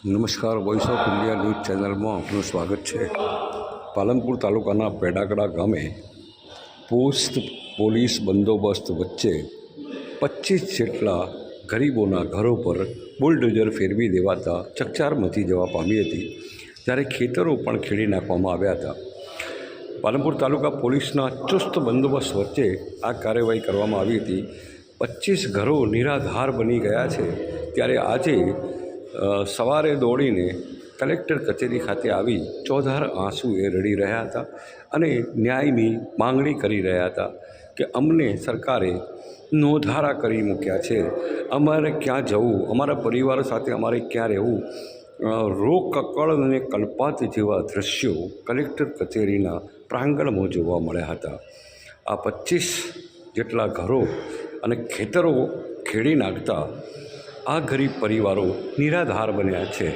નમસ્કાર, voice of India news ચેનલમાં આપનું સ્વાગત છે। પાલનપુર તાલુકાના પેડાકડા ગામે પોસ્ટ પોલીસ બંદોબસ્ત વચ્ચે 25 જેટલા ગરીબોના ઘરો પર બુલડોઝર ફેરવી દેવાતા ચકચાર મચી જવા પામી હતી, જ્યારે ખેતરો પણ ખેડી નાખવામાં આવ્યા હતા। પાલનપુર તાલુકા પોલીસના ચુસ્ત બંદોબસ્ત વચ્ચે આ કાર્યવાહી કરવામાં આવી હતી। 25 ઘરો નિરાધાર બની ગયા છે, ત્યારે આજે સવારે દોડીને કલેક્ટર કચેરી ખાતે આવી ચોધાર આંસુએ રડી રહ્યા હતા અને ન્યાયની માંગણી કરી રહ્યા હતા કે અમને સરકારે નોધારા કરી મૂક્યા છે, અમારે ક્યાં જવું, અમારા પરિવાર સાથે અમારે ક્યાં રહેવું। રોકકળ અને કલ્પાત જેવા દૃશ્યો કલેક્ટર કચેરીના પ્રાંગણમાં જોવા મળ્યા હતા। આ 25 જેટલા ઘરો અને ખેતરો ખેડી નાખતા આ ગરીબ પરિવારો નિરાધાર બન્યા છે।